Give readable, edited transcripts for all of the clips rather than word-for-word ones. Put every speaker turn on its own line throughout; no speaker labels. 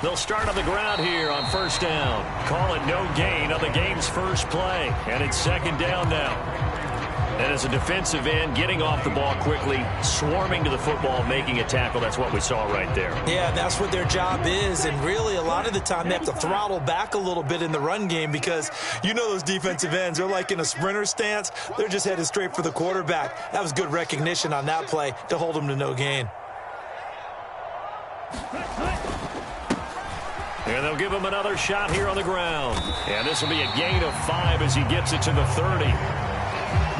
They'll start on the ground here on first down. Call it no gain on the game's first play. And it's second down now. And as a defensive end, getting off the ball quickly, swarming to the football, making a tackle, that's what we saw right there.
Yeah, that's what their job is. And really, a lot of the time, they have to throttle back a little bit in the run game because you know those defensive ends, they're like in a sprinter stance. They're just headed straight for the quarterback. That was good recognition on that play to hold them to no gain.
And they'll give him another shot here on the ground. And this will be a gain of 5 as he gets it to the 30.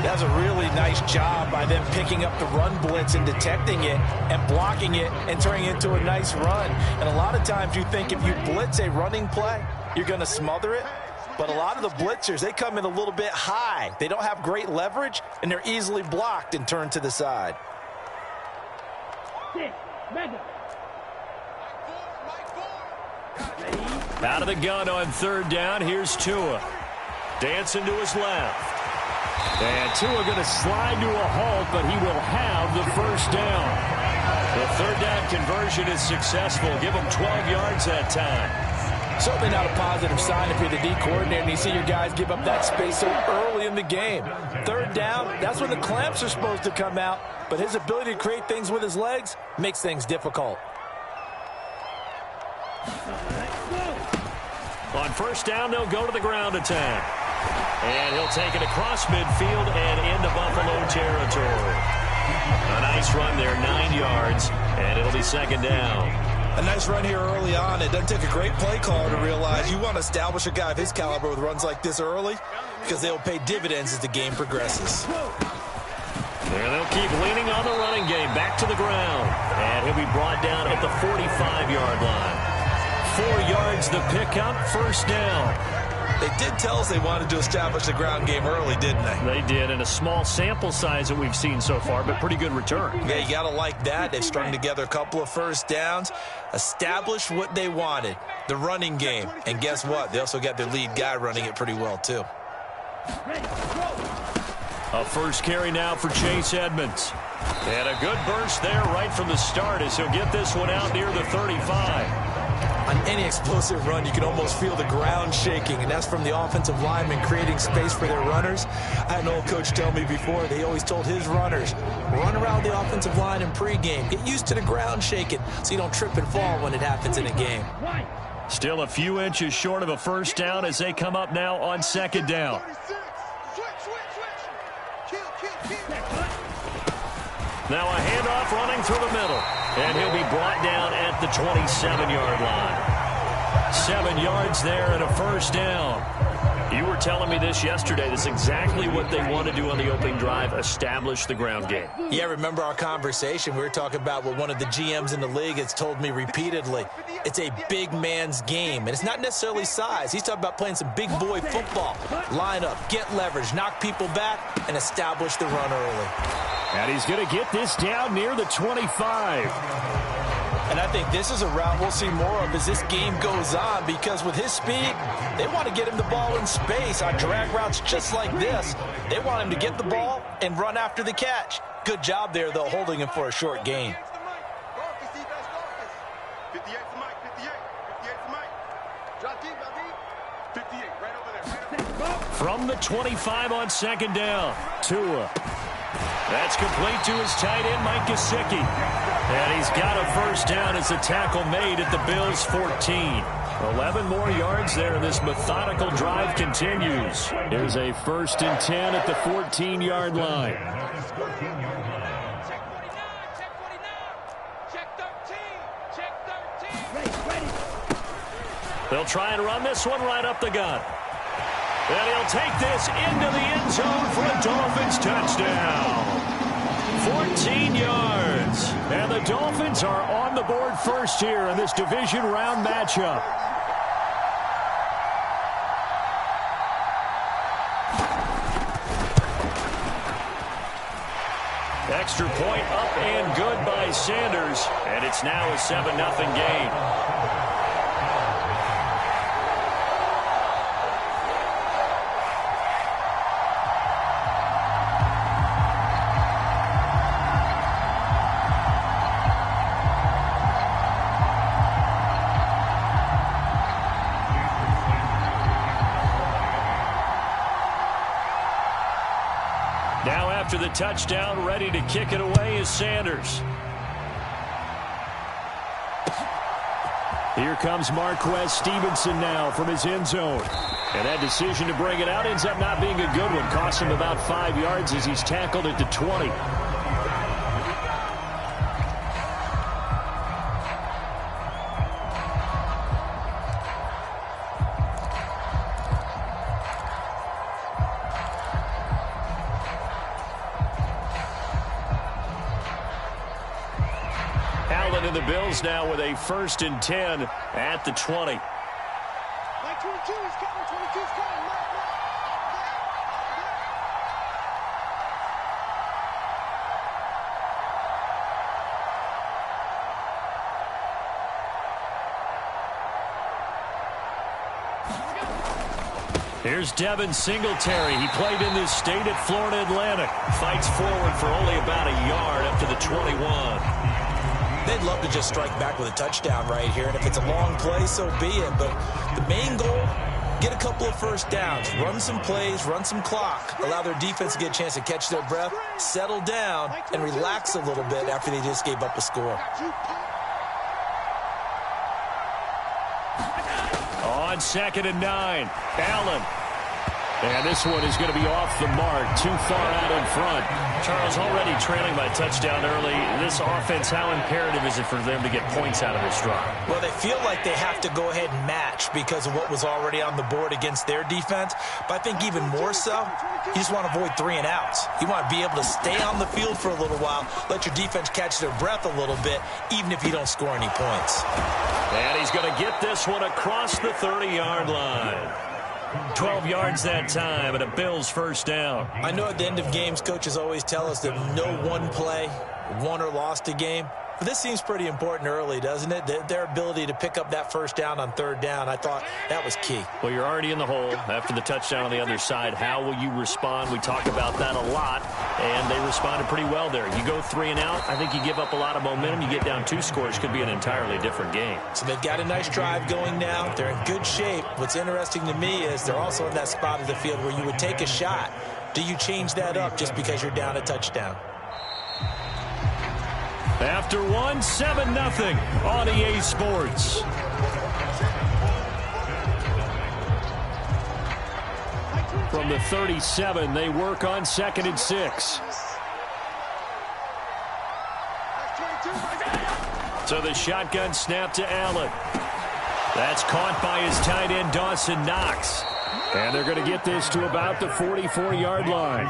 That's a really nice job by them picking up the run blitz and detecting it and blocking it and turning it into a nice run. And a lot of times you think if you blitz a running play, you're going to smother it. But a lot of the blitzers, they come in a little bit high. They don't have great leverage, and they're easily blocked and turned to the side.
Out of the gun on third down, here's Tua. Dancing to his left. And Tua going to slide to a halt, but he will have the first down. The third down conversion is successful. Give him 12 yards that time.
Certainly not a positive sign if you're the D coordinator and you see your guys give up that space so early in the game. Third down, that's when the clamps are supposed to come out, but his ability to create things with his legs makes things difficult.
On first down, they'll go to the ground attack. And he'll take it across midfield and into Buffalo territory. A nice run there, 9 yards, and it'll be second down.
A nice run here early on. It doesn't take a great play caller to realize you want to establish a guy of his caliber with runs like this early because they'll pay dividends as the game progresses.
And they'll keep leaning on the running game. Back to the ground. And he'll be brought down at the 45-yard line. 4 yards the pickup, first down.
They did tell us they wanted to establish the ground game early, didn't they?
They did, and a small sample size that we've seen so far, but pretty good return.
Yeah, you got to like that. They've strung together a couple of first downs, established what they wanted, the running game. And guess what? They also got their lead guy running it pretty well, too.
A first carry now for Chase Edmonds. And a good burst there right from the start as he'll get this one out near the 35.
On any explosive run, you can almost feel the ground shaking, and that's from the offensive linemen creating space for their runners. I had an old coach tell me before, they always told his runners, run around the offensive line in pregame. Get used to the ground shaking so you don't trip and fall when it happens in a game.
Still a few inches short of a first down as they come up now on second down. Now a handoff running through the middle. And he'll be brought down at the 27-yard line. 7 yards there and a first down. You were telling me this yesterday. That's exactly what they want to do on the opening drive, establish the ground game.
Yeah, remember our conversation. We were talking about what one of the GMs in the league has told me repeatedly. It's a big man's game, and it's not necessarily size. He's talking about playing some big boy football. Line up, get leverage, knock people back, and establish the run early.
And he's going to get this down near the 25.
And I think this is a route we'll see more of as this game goes on because with his speed, they want to get him the ball in space on drag routes just like this. They want him to get the ball and run after the catch. Good job there, though, holding him for a short gain.
From the 25 on second down, Tua. That's complete to his tight end, Mike Gesicki. And he's got a first down as the tackle made at the Bills' 14. 11 more yards there, and this methodical drive continues. There's a 1st and 10 at the 14-yard line. They'll try and run this one right up the gut. And he'll take this into the end zone for a Dolphins touchdown. 14 yards. And the Dolphins are on the board first here in this division round matchup. Extra point up and good by Sanders. And it's now a 7-0 game. Now after the touchdown, ready to kick it away is Sanders. Here comes Marquez Stevenson now from his end zone. And that decision to bring it out ends up not being a good one. Cost him about 5 yards as he's tackled at the 20. Allen and the Bills now with a 1st and 10 at the 20.
22 is coming, 22 is coming.
Here's Devin Singletary. He played in this state at Florida Atlantic. Fights forward for only about a yard up to the 21.
They'd love to just strike back with a touchdown right here, and if it's a long play, so be it. But the main goal, get a couple of first downs, run some plays, run some clock, allow their defense to get a chance to catch their breath, settle down, and relax a little bit after they just gave up a score.
On 2nd and 9, Allen. And this one is going to be off the mark, too far out in front. Charles, already trailing by touchdown early. This offense, how imperative is it for them to get points out of this drive?
Well, they feel like they have to go ahead and match because of what was already on the board against their defense. But I think even more so, you just want to avoid 3 and outs. You want to be able to stay on the field for a little while, let your defense catch their breath a little bit, even if you don't score any points.
And he's going to get this one across the 30-yard line. 12 yards that time, and a Bills 1st down.
I know at the end of games, coaches always tell us that no one play won or lost a game. But this seems pretty important early, doesn't it? Their ability to pick up that 1st down on 3rd down, I thought that was key.
Well, you're already in the hole after the touchdown on the other side. How will you respond? We talk about that a lot, and they responded pretty well there. You go 3 and out, I think you give up a lot of momentum. You get down 2 scores, could be an entirely different game.
So they've got a nice drive going now. They're in good shape. What's interesting to me is they're also in that spot of the field where you would take a shot. Do you change that up just because you're down a touchdown?
After 1, 7-0 on EA Sports. From the 37, they work on 2nd and 6. So the shotgun snap to Allen. That's caught by his tight end, Dawson Knox. And they're going to get this to about the 44-yard line.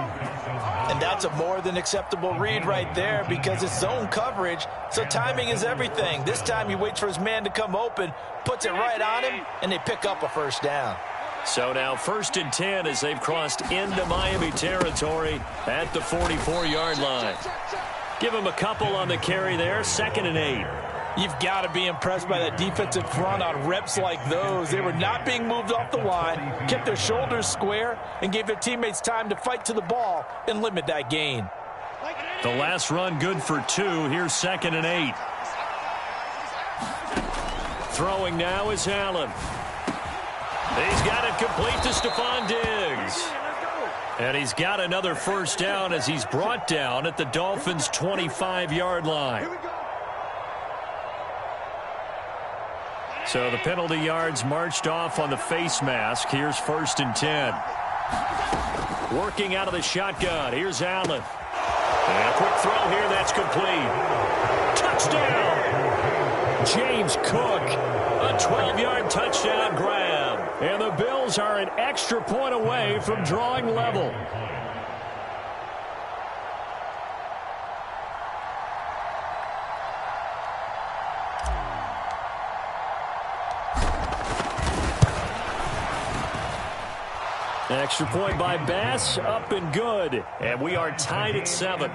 And that's a more than acceptable read right there because it's zone coverage, so timing is everything. This time he waits for his man to come open, puts it right on him, and they pick up a 1st down.
So now 1st and 10 as they've crossed into Miami territory at the 44-yard line. Give him a couple on the carry there, 2nd and 8.
You've got to be impressed by that defensive front on reps like those. They were not being moved off the line, kept their shoulders square, and gave their teammates time to fight to the ball and limit that gain.
The last run good for 2. Here's 2nd and 8. Throwing now is Allen. He's got it complete to Stephon Diggs. And he's got another 1st down as he's brought down at the Dolphins' 25-yard line. So the penalty yards marched off on the face mask. Here's 1st and 10. Working out of the shotgun. Here's Allen. And a quick throw here. That's complete. Touchdown! James Cook. A 12-yard touchdown grab. And the Bills are an extra point away from drawing level. Extra point by Bass, up and good. And we are tied at 7.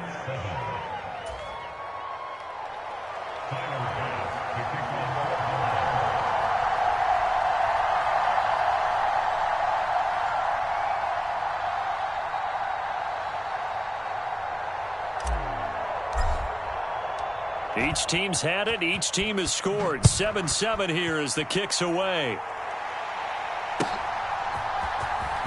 Each team's had it. Each team has scored. 7-7 here as the kick's away.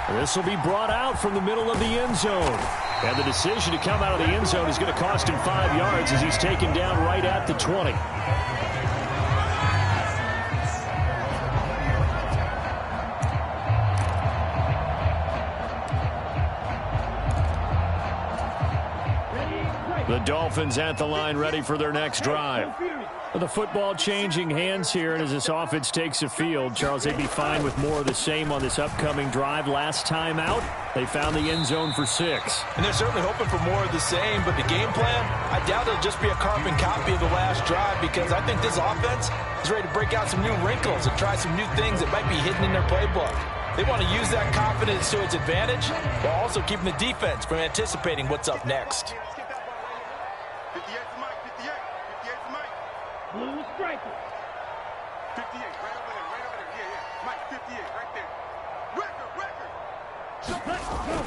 This will be brought out from the middle of the end zone. And the decision to come out of the end zone is going to cost him 5 yards as he's taken down right at the 20. The Dolphins at the line ready for their next drive. The football changing hands here, and as this offense takes the field, Charles, they'd be fine with more of the same on this upcoming drive. Last time out, they found the end zone for 6.
And they're certainly hoping for more of the same, but the game plan, I doubt it'll just be a carbon copy of the last drive, because I think this offense is ready to break out some new wrinkles and try some new things that might be hidden in their playbook. They want to use that confidence to its advantage while also keeping the defense from anticipating what's up next.
Blue striker. 58, right over there. Yeah. Mike, 58, right there. Record.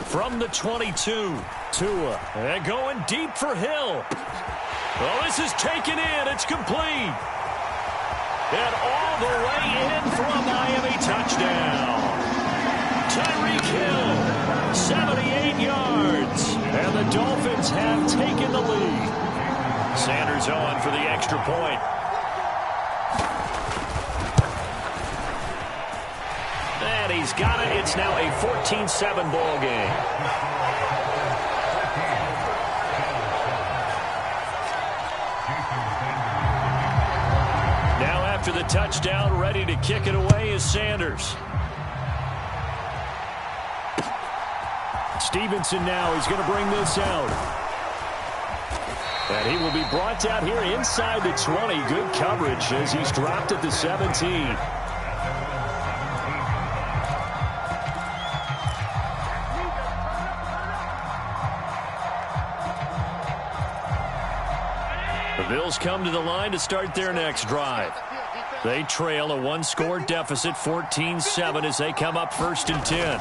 From the 22, Tua, and going deep for Hill. Well, this is taken in. It's complete. And all the way in for a Miami touchdown. Tyreek Hill, 78 yards. And the Dolphins have taken the lead. Sanders on for the extra point. And he's got it. It's now a 14-7 ball game. Now after the touchdown, ready to kick it away is Sanders. Stevenson now is going to bring this out. And he will be brought down here inside the 20. Good coverage as he's dropped at the 17. The Bills come to the line to start their next drive. They trail a one-score deficit, 14-7, as they come up 1st and 10.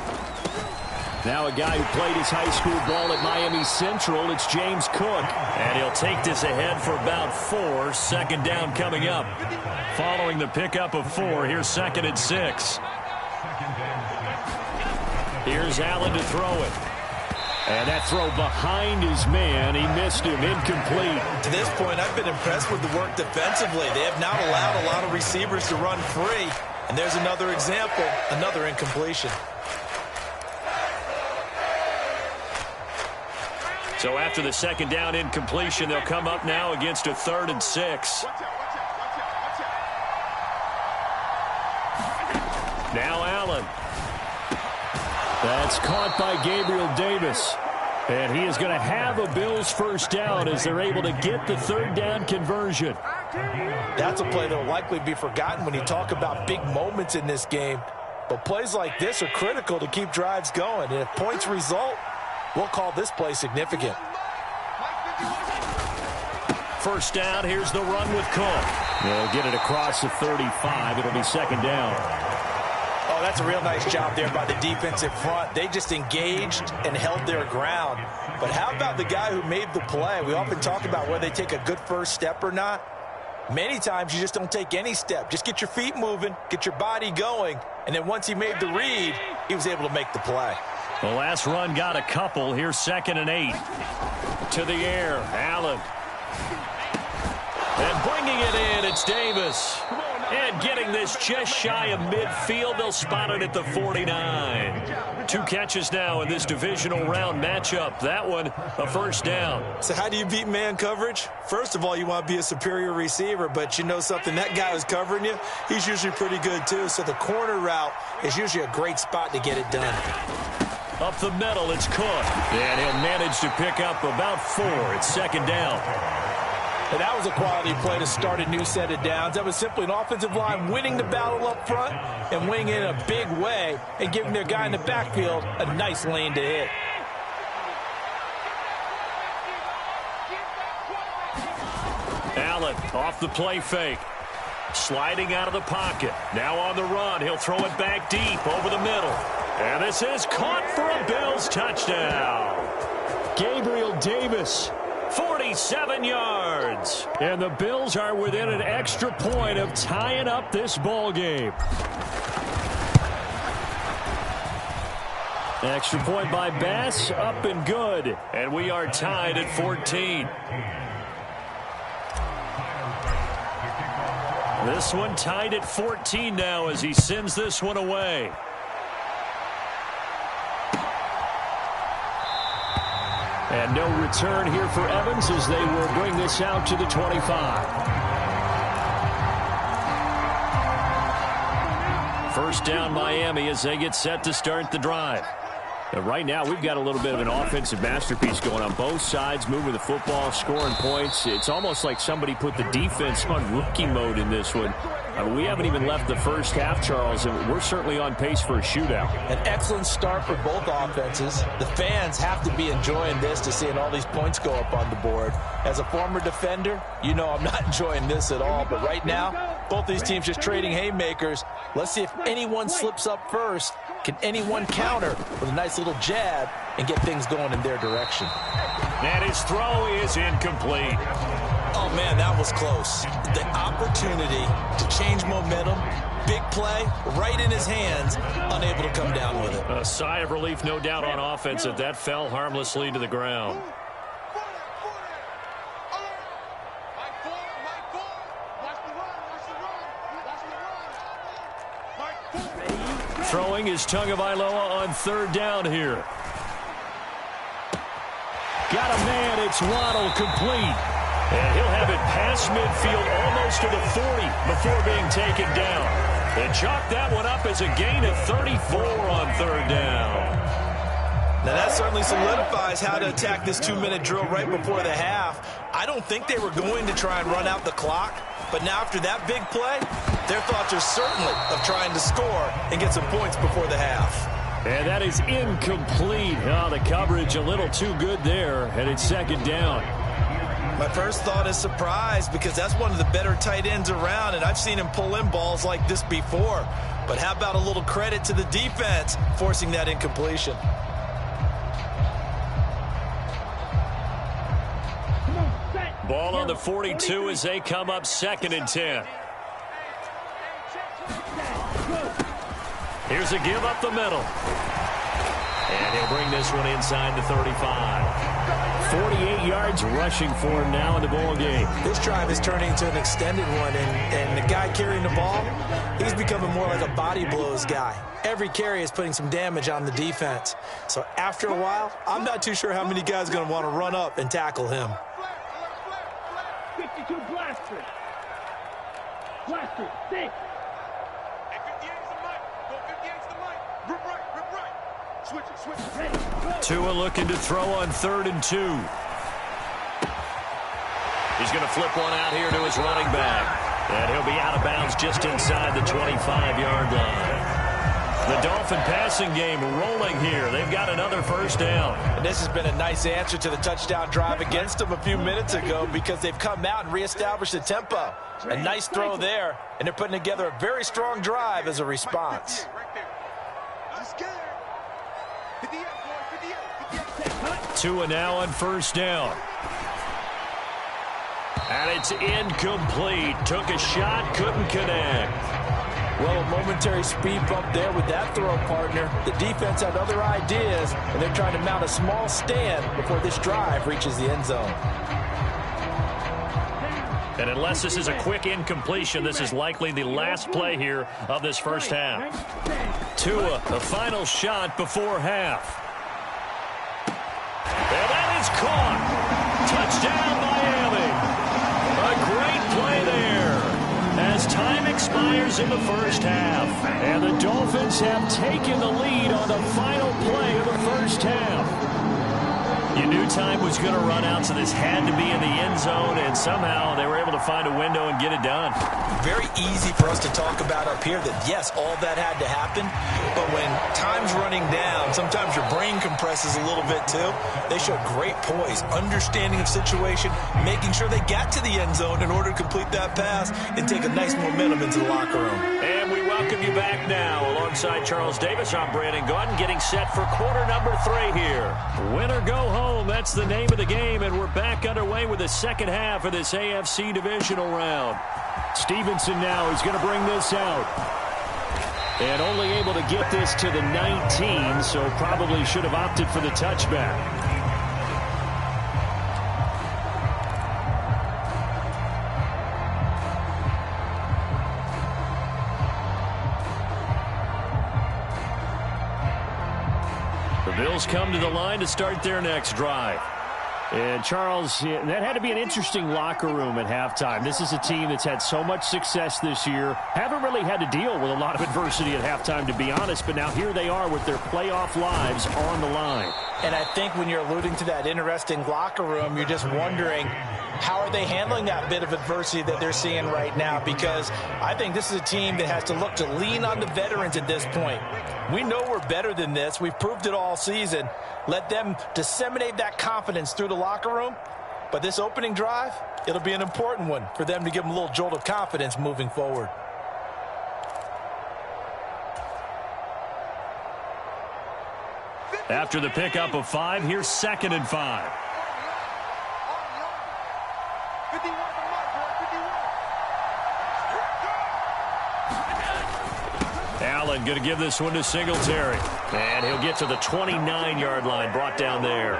Now a guy who played his high school ball at Miami Central, it's James Cook. And he'll take this ahead for about 4. 2nd down coming up. Following the pickup of 4, here's 2nd and 6. Here's Allen to throw it. And that throw behind his man, he missed him, incomplete.
To this point, I've been impressed with the work defensively. They have not allowed a lot of receivers to run free. And there's another example, another incompletion.
So after the 2nd down incompletion, they'll come up now against a 3rd and 6. Now Allen. That's caught by Gabriel Davis. And he is going to have a Bills 1st down as they're able to get the 3rd down conversion.
That's a play that will likely be forgotten when you talk about big moments in this game. But plays like this are critical to keep drives going. And if points result, we'll call this play significant.
1st down, here's the run with Cook. They'll get it across the 35. It'll be 2nd down.
Oh, that's a real nice job there by the defensive front. They just engaged and held their ground. But how about the guy who made the play? We often talk about whether they take a good first step or not. Many times you just don't take any step. Just get your feet moving, get your body going, and then once he made the read, he was able to make the play.
The last run got a couple. Here's 2nd and 8. To the air, Allen. And bringing it in, it's Davis. And getting this just shy of midfield, they'll spot it at the 49. 2 catches now in this divisional round matchup. That one, a 1st down.
So how do you beat man coverage? First of all, you want to be a superior receiver, but you know something, that guy who's covering you, he's usually pretty good too. So the corner route is usually a great spot to get it done.
Up the middle, it's Cook. And he'll manage to pick up about 4. It's 2nd down.
And that was a quality play to start a new set of downs. That was simply an offensive line winning the battle up front and winning in a big way and giving their guy in the backfield a nice lane to hit.
Allen off the play fake. Sliding out of the pocket. Now on the run. He'll throw it back deep over the middle. And this is caught for a Bills touchdown. Gabriel Davis, 47 yards. And the Bills are within an extra point of tying up this ball game. Extra point by Bass, up and good. And we are tied at 14. This one tied at 14 now as he sends this one away. And no return here for Evans as they will bring this out to the 25. First down Miami as they get set to start the drive. And right now we've got a little bit of an offensive masterpiece going on both sides, moving the football, scoring points. It's almost like somebody put the defense on rookie mode in this one. We haven't even left the first half, Charles, and we're certainly on pace for a shootout.
An excellent start for both offenses. The fans have to be enjoying this to seeing all these points go up on the board. As a former defender, you know I'm not enjoying this at all. But right now, both these teams just trading haymakers. Let's see if anyone slips up first. Can anyone counter with a nice little jab and get things going in their direction?
And his throw is incomplete.
Oh, man, that was close. The opportunity to change momentum, big play, right in his hands, unable to come down with it.
A sigh of relief, no doubt, on offense that fell harmlessly to the ground. Throwing is Tagovailoa on third down here. Got a man, it's Waddle, complete. And he'll have it past midfield almost to the 40 before being taken down. They chalk that one up as a gain of 34 on third down.
Now that certainly solidifies how to attack this 2-minute drill right before the half. I don't think they were going to try and run out the clock, but now after that big play, their thoughts are certainly of trying to score and get some points before the half.
And that is incomplete. Oh, the coverage a little too good there, and it's second down.
My first thought is surprise because that's one of the better tight ends around, and I've seen him pull in balls like this before. But how about a little credit to the defense forcing that incompletion?
Ball on the 42 as they come up 2nd and 10. Here's a give up the middle. And he'll bring this one inside the 35. 48 yards rushing for him now in the ball game.
This drive is turning into an extended one, and the guy carrying the ball, he's becoming more like a body blows guy. Every carry is putting some damage on the defense. So after a while, I'm not too sure how many guys are going to want to run up and tackle him.
52 blaster. Blaster, 6.
And 58's the mic. Go 58's the mic. Rip right. Switch it.
Ready, go.
Tua looking to throw on 3rd and 2. He's going to flip one out here to his running back. And he'll be out of bounds just inside the 25-yard line. The Dolphin passing game rolling here. They've got another first down.
And this has been a nice answer to the touchdown drive against them a few minutes ago because they've come out and reestablished the tempo. A nice throw there, and they're putting together a very strong drive as a response.
Right there. I'm scared. 58, boy. 58.
Tua now on first down. And it's incomplete. Took a shot, couldn't connect.
Well, a momentary speed bump there with that throw, partner. The defense had other ideas, and they're trying to mount a small stand before this drive reaches the end zone.
And unless this is a quick incompletion, this is likely the last play here of this first half. Tua, the final shot before half. And that is caught. Touchdown, Miami. A great play there as time expires in the first half. And the Dolphins have taken the lead on the final play of the first half. You knew time was going to run out, so this had to be in the end zone, and somehow they were able to find a window and get it done.
Very easy for us to talk about up here that, yes, all that had to happen, but when time's running down, sometimes your brain compresses a little bit too. They showed great poise, understanding of situation, making sure they got to the end zone in order to complete that pass and take a nice momentum into the locker room.
And we welcome you back now. Alongside Charles Davis, I'm Brandon Gaudin, getting set for quarter number 3 here. Win or go home. That's the name of the game, and we're back underway with the second half of this AFC divisional round. Stevenson now is going to bring this out. And only able to get this to the 19, so probably should have opted for the touchback. The Bills come to the line to start their next drive. And, Charles, that had to be an interesting locker room at halftime. This is a team that's had so much success this year. Haven't really had to deal with a lot of adversity at halftime, to be honest. But now here they are with their playoff lives on the line.
And I think when you're alluding to that interesting locker room, you're just wondering, how are they handling that bit of adversity that they're seeing right now? Because I think this is a team that has to look to lean on the veterans at this point. We know we're better than this. We've proved it all season. Let them disseminate that confidence through the locker room. But this opening drive, it'll be an important one for them to give them a little jolt of confidence moving forward.
After the pickup of 5, here's 2nd and 5. Allen going to give this one to Singletary. And he'll get to the 29-yard line, brought down there.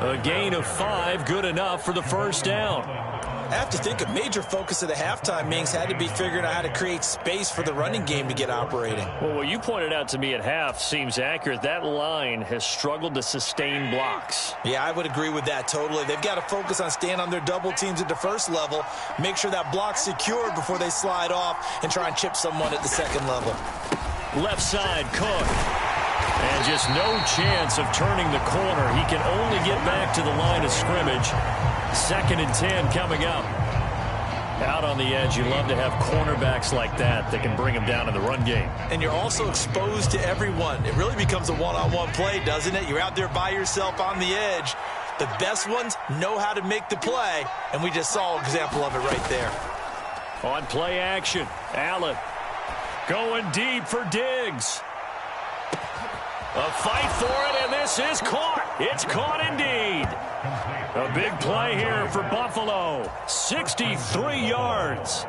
A gain of 5, good enough for the first down.
I have to think a major focus of the halftime meetings had to be figuring out how to create space for the running game to get operating.
Well, what you pointed out to me at half seems accurate. That line has struggled to sustain blocks.
Yeah, I would agree with that totally. They've got to focus on staying on their double teams at the first level, make sure that block's secured before they slide off and try and chip someone at the second level.
Left side, Cook. And just no chance of turning the corner. He can only get back to the line of scrimmage. 2nd and 10 coming up. Out on the edge, you love to have cornerbacks like that can bring them down in the run game.
And you're also exposed to everyone. It really becomes a one-on-one play, doesn't it? You're out there by yourself on the edge. The best ones know how to make the play, and we just saw an example of it right there.
On play action, Allen going deep for Diggs. A fight for it, and this is caught. It's caught indeed. A big play here for Buffalo. 63 yards.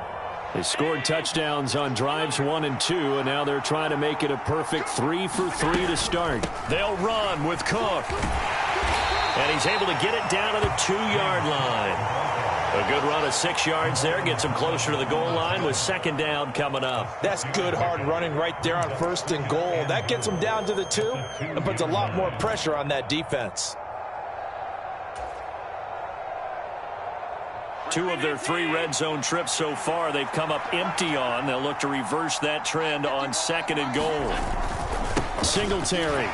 They scored touchdowns on drives 1 and 2, and now they're trying to make it a perfect 3 for 3 to start. They'll run with Cook. And he's able to get it down to the 2-yard line. A good run of 6 yards there. Gets him closer to the goal line with 2nd down coming up.
That's good hard running right there on 1st and goal. That gets them down to the 2 and puts a lot more pressure on that defense.
2 of their 3 red zone trips so far they've come up empty on. They'll look to reverse that trend on 2nd and goal. Singletary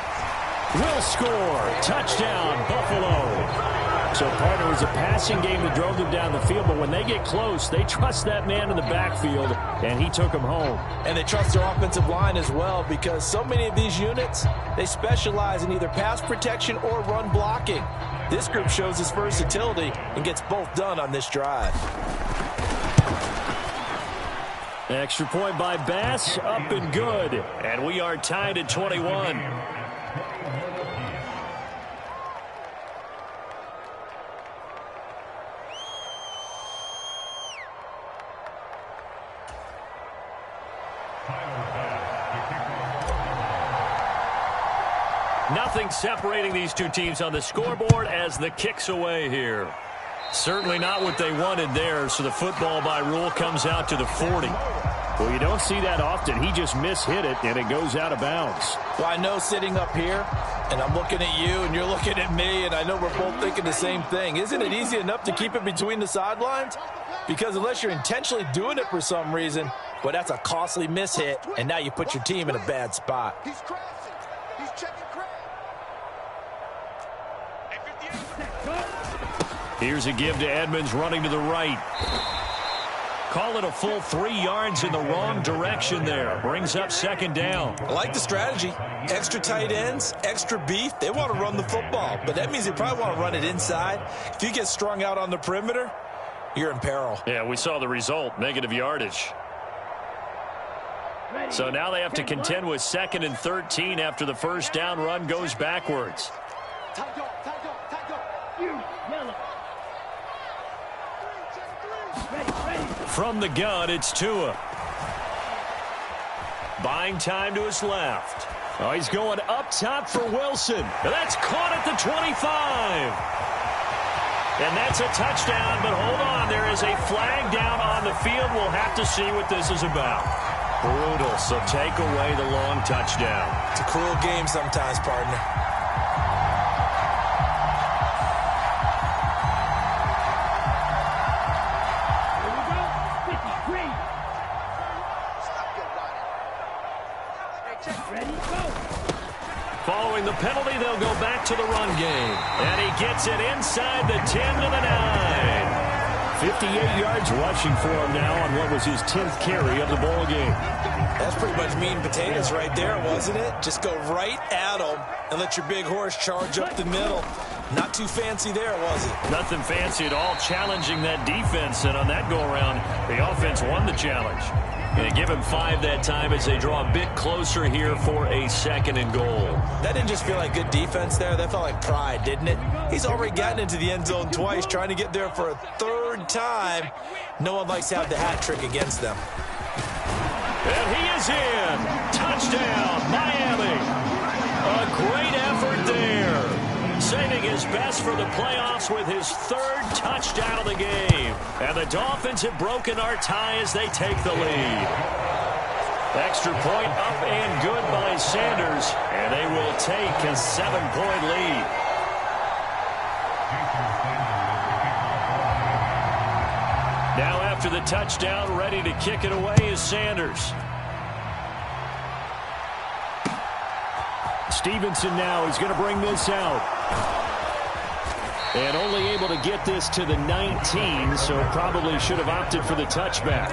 will score. Touchdown, Buffalo. So, partner, it was a passing game that drove them down the field, but when they get close, they trust that man in the backfield, and he took them home.
And they trust their offensive line as well, because so many of these units, they specialize in either pass protection or run blocking. This group shows its versatility and gets both done on this drive.
Extra point by Bass, up and good. And we are tied at 21. Nothing separating these two teams on the scoreboard as the kick's away here. Certainly not what they wanted there, so the football by rule comes out to the 40. Well, you don't see that often. He just mishit it, and it goes out of bounds.
Well, I know sitting up here, and I'm looking at you, and you're looking at me, and I know we're both thinking the same thing. Isn't it easy enough to keep it between the sidelines? Because unless you're intentionally doing it for some reason, well, that's a costly mishit, and now you put your team in a bad spot.
He's crashing. He's checking crash.
Here's a give to Edmonds running to the right. Call it a full 3 yards in the wrong direction there. Brings up 2nd down.
I like the strategy. Extra tight ends, extra beef. They want to run the football, but that means they probably want to run it inside. If you get strung out on the perimeter, you're in peril.
Yeah, we saw the result, negative yardage. So now they have to contend with 2nd and 13 after the first down run goes backwards. From the gun, it's Tua. Buying time to his left. Oh, he's going up top for Wilson. That's caught at the 25. And that's a touchdown, but hold on. There is a flag down on the field. We'll have to see what this is about. Brutal, so take away the long touchdown.
It's a cruel game sometimes, partner.
Following the penalty, they'll go back to the run game. And he gets it inside the 10 to the 9. 58 yards rushing for him now on what was his 10th carry of the ball game.
That's pretty much meat and potatoes right there, wasn't it? Just go right at him and let your big horse charge up the middle. Not too fancy there, was it?
Nothing fancy at all, challenging that defense. And on that go-around, the offense won the challenge. Going to give him 5 that time as they draw a bit closer here for a 2nd and goal.
That didn't just feel like good defense there. That felt like pride, didn't it? He's already gotten into the end zone twice, trying to get there for a 3rd time. No one likes to have the hat trick against them.
And he is in. Touchdown, Miami. A great effort there. Saving his best for the playoffs with his 3rd touchdown of the game. And the Dolphins have broken our tie as they take the lead. Extra point up and good by Sanders. And they will take a 7-point lead. Now after the touchdown, ready to kick it away is Sanders. Stevenson now is going to bring this out. And only able to get this to the 19, so probably should have opted for the touchback.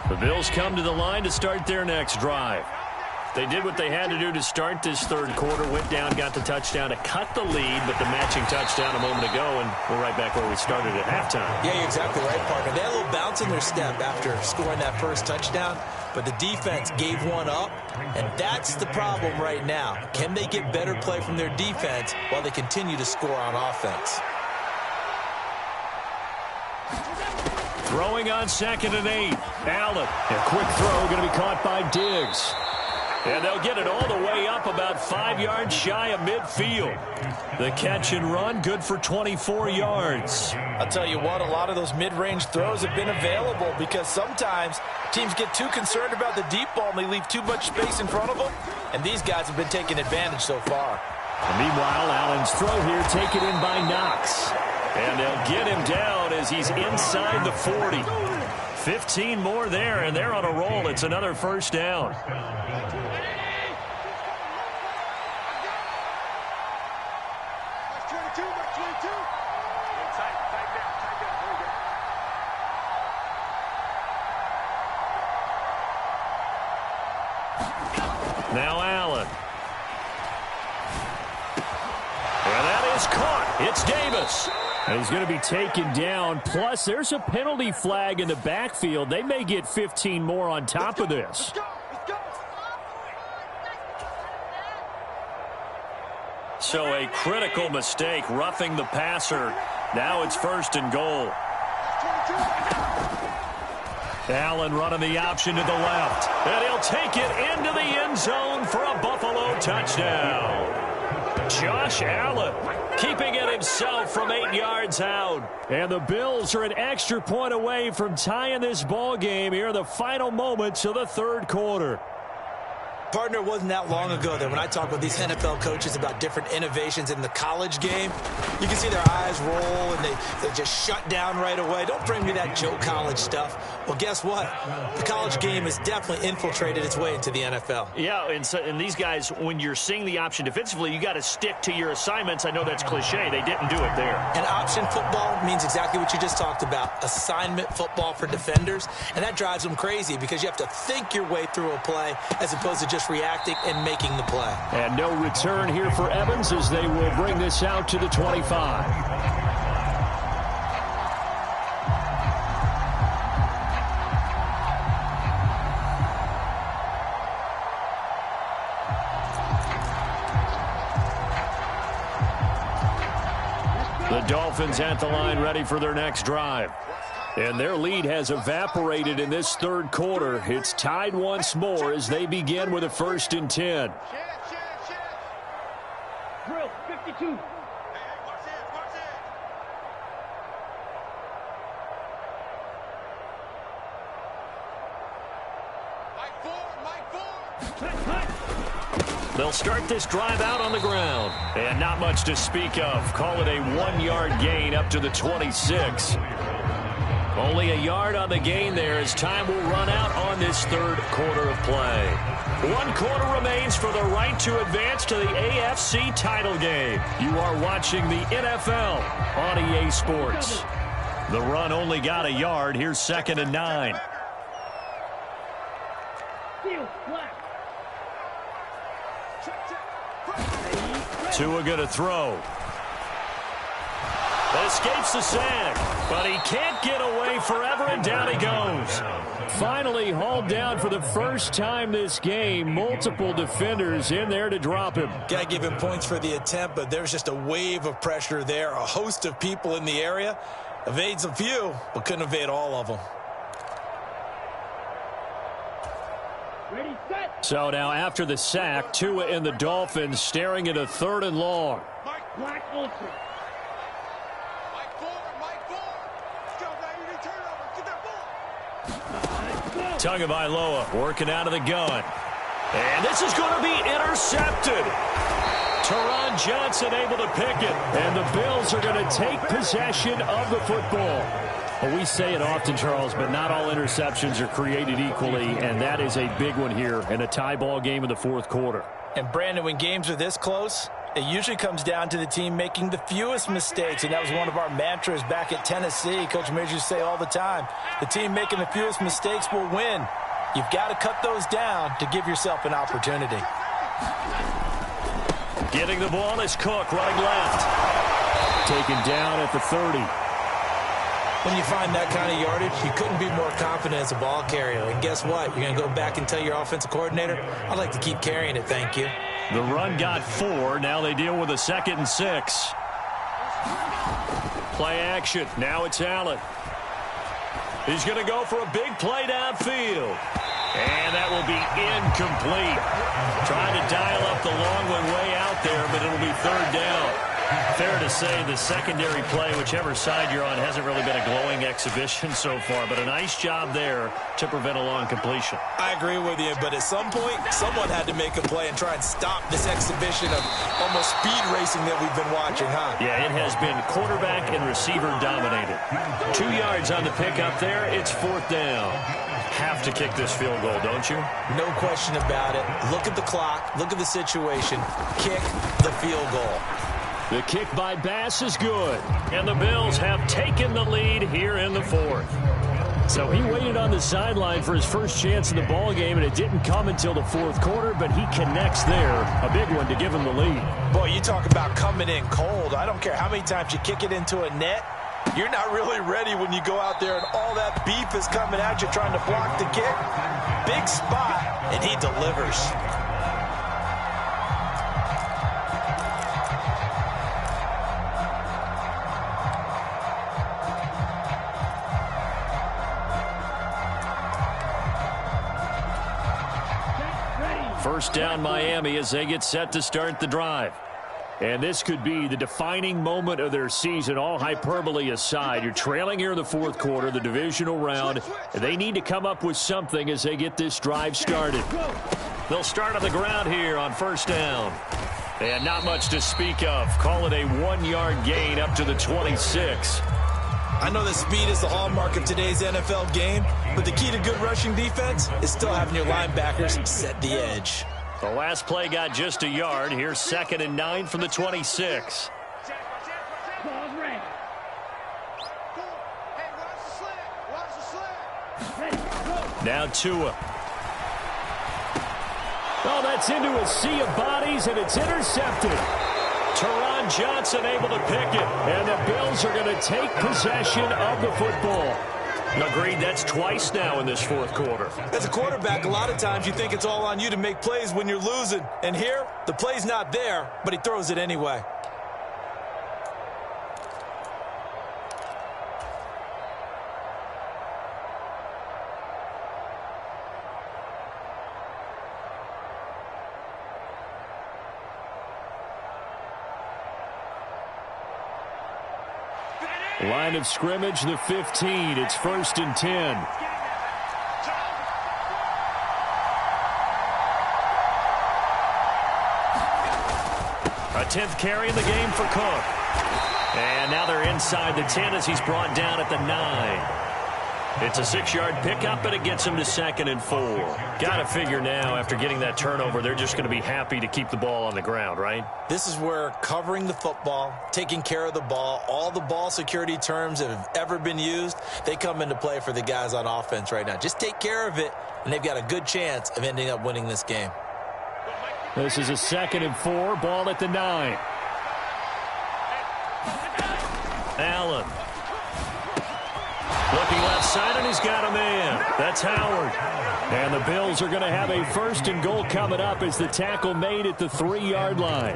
The Bills come to the line to start their next drive. They did what they had to do to start this 3rd quarter, went down, got the touchdown to cut the lead, but the matching touchdown a moment ago, and we're right back where we started at halftime.
Yeah, you're exactly right, partner. They had a little bounce in their step after scoring that first touchdown, but the defense gave one up, and that's the problem right now. Can they get better play from their defense while they continue to score on offense?
Throwing on 2nd and 8. Allen. A quick throw going to be caught by Diggs. And they'll get it all the way up about 5 yards shy of midfield. The catch and run, good for 24 yards.
I'll tell you what, a lot of those mid-range throws have been available because sometimes teams get too concerned about the deep ball and they leave too much space in front of them. And these guys have been taking advantage so far.
And meanwhile, Allen's throw here taken in by Knox. And they'll get him down as he's inside the 40. 15 more there, and they're on a roll. It's another 1st down. Now Allen. And that is caught. It's Davis. And he's going to be taken down. Plus, there's a penalty flag in the backfield. They may get 15 more on top of this. So a critical mistake, roughing the passer. Now it's 1st and goal. Allen running the option to the left. And he'll take it into the end zone for a Buffalo touchdown. Josh Allen keeping it himself from 8 yards out. And the Bills are an extra point away from tying this ball game here in the final moments of the 3rd quarter.
Partner, it wasn't that long ago that when I talk with these NFL coaches about different innovations in the college game, you can see their eyes roll and they just shut down right away. Don't bring me that Joe College stuff. Well, guess what? The college game has definitely infiltrated its way into the NFL.
Yeah, and these guys, when you're seeing the option defensively, you got to stick to your assignments. I know that's cliche. They didn't do it there.
And option football means exactly what you just talked about, assignment football for defenders. And that drives them crazy because you have to think your way through a play as opposed to just reacting and making the play.
And no return here for Evans as they will bring this out to the 25. The Dolphins at the line ready for their next drive. And their lead has evaporated in this third quarter. It's tied once more as they begin with a 1st and 10.
Drill 52.
They'll start this drive out on the ground. And not much to speak of. Call it a 1-yard gain up to the 26. Only a yard on the gain there as time will run out on this third quarter of play. 1 quarter remains for the right to advance to the AFC title game. You are watching the NFL on EA Sports. The run only got a yard. Here's 2nd and 9. Tua going to throw. Escapes the sack, but he can't get away forever, and down he goes. Finally hauled down for the first time this game. Multiple defenders in there to drop him.
Got to give him points for the attempt, but there's just a wave of pressure there. A host of people in the area. Evades a few, but couldn't evade all of them.
Ready, set.
So now after the sack, Tua and the Dolphins staring at a 3rd and long.
Black ultra.
Tagovailoa working out of the gun. And this is going to be intercepted. Teron Johnson able to pick it. And the Bills are going to take possession of the football. Well, we say it often, Charles, but not all interceptions are created equally. And that is a big one here in a tie ball game in the 4th quarter.
And Brandon, when games are this close, it usually comes down to the team making the fewest mistakes, and that was one of our mantras back at Tennessee. Coach Majors used to say all the time, the team making the fewest mistakes will win. You've got to cut those down to give yourself an opportunity.
Getting the ball is Cook running left. Taken down at the 30.
When you find that kind of yardage, you couldn't be more confident as a ball carrier. And guess what? You're going to go back and tell your offensive coordinator, I'd like to keep carrying it, thank you.
The run got 4. Now they deal with a 2nd and 6. Play action. Now it's Allen. He's going to go for a big play downfield. And that will be incomplete. Trying to dial up the long one way out there, but it'll be 3rd down. Fair to say the secondary play, whichever side you're on, hasn't really been a glowing exhibition so far, but a nice job there to prevent a long completion.
I agree with you, but at some point, someone had to make a play and try and stop this exhibition of almost speed racing that we've been watching, huh?
Yeah, it has been quarterback and receiver dominated. 2 yards on the pickup there. It's 4th down. Have to kick this field goal, don't you?
No question about it. Look at the clock. Look at the situation. Kick the field goal.
The kick by Bass is good, and the Bills have taken the lead here in the 4th. So he waited on the sideline for his first chance in the ball game, and it didn't come until the 4th quarter, but he connects there. A big one to give him the lead.
Boy, you talk about coming in cold. I don't care how many times you kick it into a net. You're not really ready when you go out there and all that beef is coming at you trying to block the kick. Big spot, and he delivers.
First down Miami as they get set to start the drive. And this could be the defining moment of their season, all hyperbole aside. You're trailing here in the 4th quarter, the divisional round. They need to come up with something as they get this drive started. They'll start on the ground here on 1st down. And not much to speak of. Call it a 1-yard gain up to the 26.
I know that speed is the hallmark of today's NFL game, but the key to good rushing defense is still having your linebackers set the edge.
The last play got just a yard. Here's 2nd and 9 from the 26. Now Tua. Oh, that's into a sea of bodies, and it's intercepted. Teron Johnson able to pick it, and the Bills are going to take possession of the football. Agreed, that's twice now in this 4th quarter.
As a quarterback, a lot of times you think it's all on you to make plays when you're losing. And here, the play's not there, but he throws it anyway.
Line of scrimmage, the 15. It's 1st and 10. A 10th carry in the game for Cook. And now they're inside the 10 as he's brought down at the 9. It's a 6-yard pickup, and it gets him to 2nd and 4. Got to figure now, after getting that turnover, they're just going to be happy to keep the ball on the ground, right?
This is where covering the football, taking care of the ball, all the ball security terms that have ever been used, they come into play for the guys on offense right now. Just take care of it, and they've got a good chance of ending up winning this game.
This is a 2nd and 4, ball at the 9. Allen. Looking left side, and he's got a man. That's Howard. And the Bills are going to have a 1st and goal coming up as the tackle made at the 3-yard line.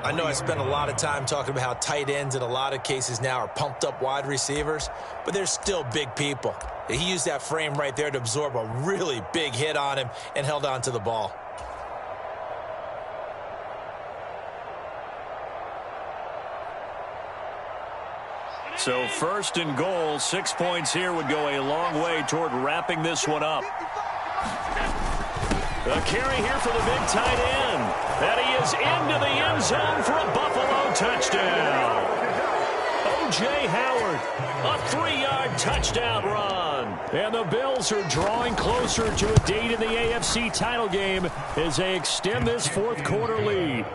I know I spent a lot of time talking about how tight ends in a lot of cases now are pumped up wide receivers, but they're still big people. He used that frame right there to absorb a really big hit on him and held on to the ball.
So 1st and goal, 6 points here would go a long way toward wrapping this one up. A carry here for the big tight end. And he is into the end zone for a Buffalo touchdown. O.J. Howard, a 3-yard touchdown run. And the Bills are drawing closer to a date in the AFC title game as they extend this 4th quarter lead.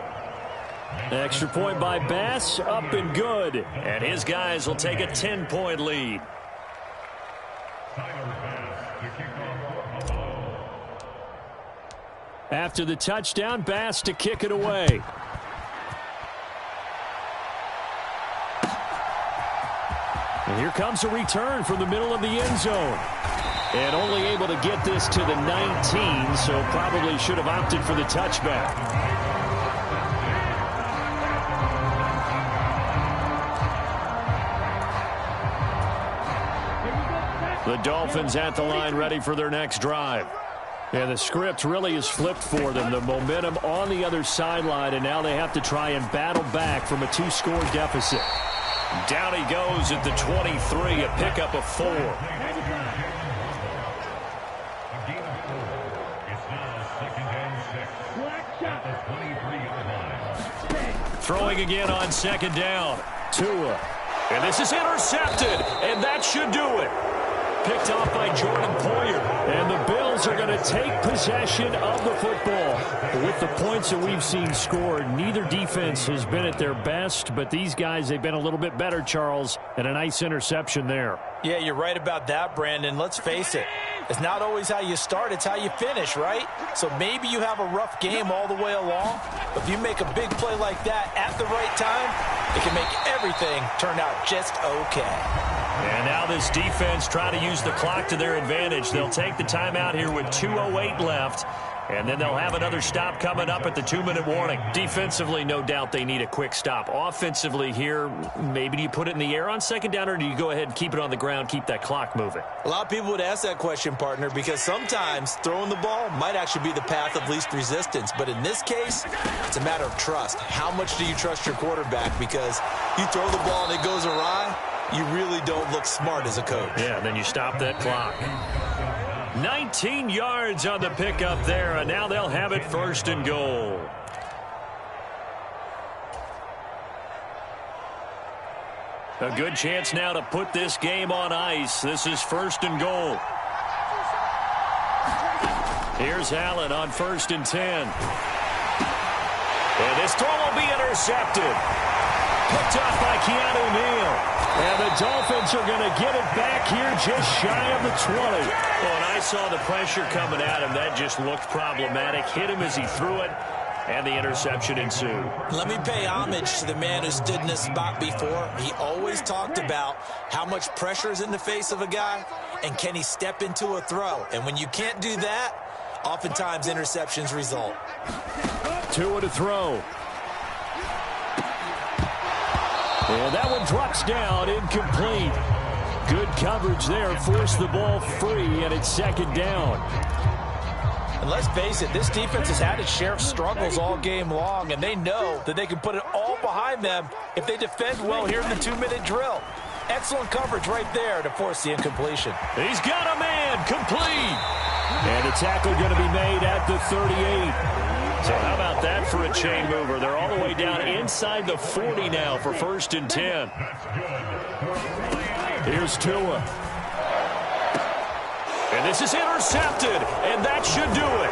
Extra point by Bass, up and good. And his guys will take a 10-point lead. After the touchdown, Bass to kick it away. And here comes a return from the middle of the end zone. And only able to get this to the 19, so probably should have opted for the touchback. The Dolphins at the line ready for their next drive. And the script really is flipped for them. The momentum on the other sideline, and now they have to try and battle back from a 2-score deficit. Down he goes at the 23, a pickup of 4. Throwing again on 2nd down. Tua. And this is intercepted, and that should do it. Picked off by Jordan Poyer. And the Bills are going to take possession of the football. With the points that we've seen scored, neither defense has been at their best, but these guys, they've been a little bit better, Charles, and a nice interception there.
Yeah, you're right about that, Brandon. Let's face it. It's not always how you start, it's how you finish, right? So maybe you have a rough game all the way along, but if you make a big play like that at the right time, it can make everything turn out just okay.
And now this defense trying to use the clock to their advantage. They'll take the timeout here with 2:08 left. And then they'll have another stop coming up at the 2-minute warning. Defensively, no doubt they need a quick stop. Offensively here, maybe do you put it in the air on 2nd down, or do you go ahead and keep it on the ground, keep that clock moving?
A lot of people would ask that question, partner, because sometimes throwing the ball might actually be the path of least resistance. But in this case, it's a matter of trust. How much do you trust your quarterback? Because you throw the ball and it goes awry, you really don't look smart as a coach.
Yeah, and then you stop that clock. 19 yards on the pickup there, and now they'll have it 1st and goal. A good chance now to put this game on ice. This is 1st and goal. Here's Allen on 1st and 10. And this throw will be intercepted. Picked off by Keanu Neal. And the Dolphins are going to get it back here just shy of the 20. Well, and I saw the pressure coming at him. That just looked problematic. Hit him as he threw it, and the interception ensued.
Let me pay homage to the man who stood in this spot before. He always talked about how much pressure is in the face of a guy, and can he step into a throw. And when you can't do that, oftentimes interceptions result.
Tua to throw. And that one drops down, incomplete. Good coverage there, forced the ball free, and it's 2nd down.
And let's face it, this defense has had its share of struggles all game long, and they know that they can put it all behind them if they defend well here in the 2-minute drill. Excellent coverage right there to force the incompletion.
He's got a man, complete. And a tackle going to be made at the 38. So how about that for a chain mover? They're all the way down inside the 40 now for 1st and 10. Here's Tua. And this is intercepted, and that should do it.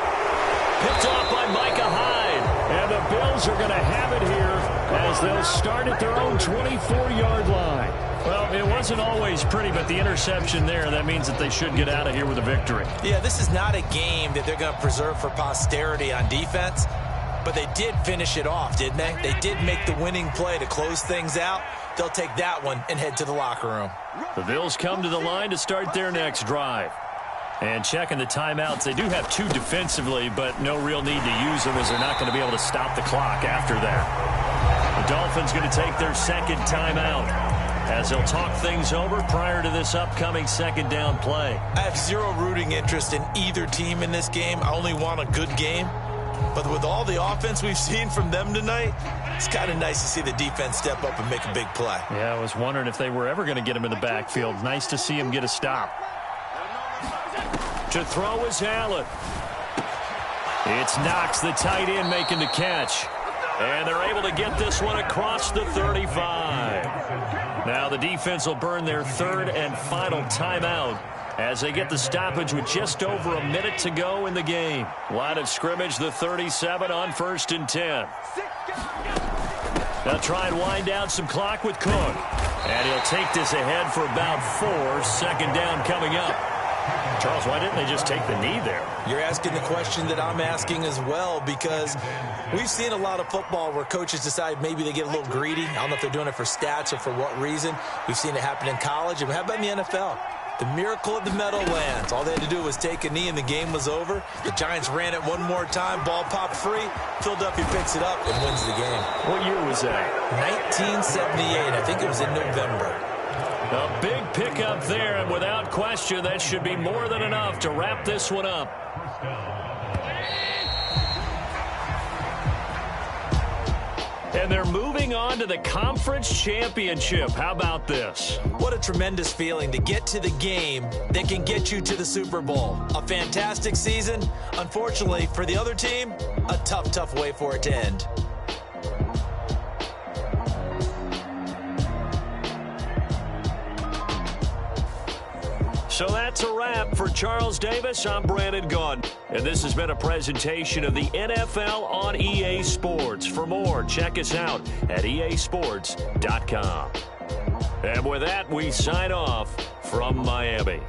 Picked off by Micah Hyde. And the Bills are going to have it here as they'll start at their own 24-yard line. Well, it wasn't always pretty, but the interception there, that means that they should get out of here with a victory.
Yeah, this is not a game that they're going to preserve for posterity on defense, but they did finish it off, didn't they? They did make the winning play to close things out. They'll take that one and head to the locker room.
The Bills come to the line to start their next drive. And checking the timeouts, they do have 2 defensively, but no real need to use them as they're not going to be able to stop the clock after that. The Dolphins going to take their 2nd timeout as they'll talk things over prior to this upcoming 2nd down play.
I have zero rooting interest in either team in this game. I only want a good game. But with all the offense we've seen from them tonight, it's kind of nice to see the defense step up and make a big play.
Yeah, I was wondering if they were ever going to get him in the backfield. Nice to see him get a stop. To throw is Allen. It's Knox, the tight end, making the catch. And they're able to get this one across the 35. Now the defense will burn their 3rd and final timeout as they get the stoppage with just over a minute to go in the game. Line of scrimmage, the 37 on 1st and 10. They'll try and wind down some clock with Cook. And he'll take this ahead for about 4. 2nd down coming up. Charles, why didn't they just take the knee there?
You're asking the question that I'm asking as well, because we've seen a lot of football where coaches decide maybe they get a little greedy. I don't know if they're doing it for stats or for what reason. We've seen it happen in college, and how about in the NFL? The miracle of the Meadowlands. All they had to do was take a knee, and the game was over. The Giants ran it one more time. Ball popped free. Philadelphia picks it up and wins the game.
What year was that?
1978. I think it was in November.
A big pickup there, and without question, that should be more than enough to wrap this one up. And they're moving on to the conference championship. How about this?
What a tremendous feeling to get to the game that can get you to the Super Bowl. A fantastic season. Unfortunately, for the other team, a tough way for it to end.
So that's a wrap. For Charles Davis, I'm Brandon Gaudin. And this has been a presentation of the NFL on EA Sports. For more, check us out at easports.com. And with that, we sign off from Miami.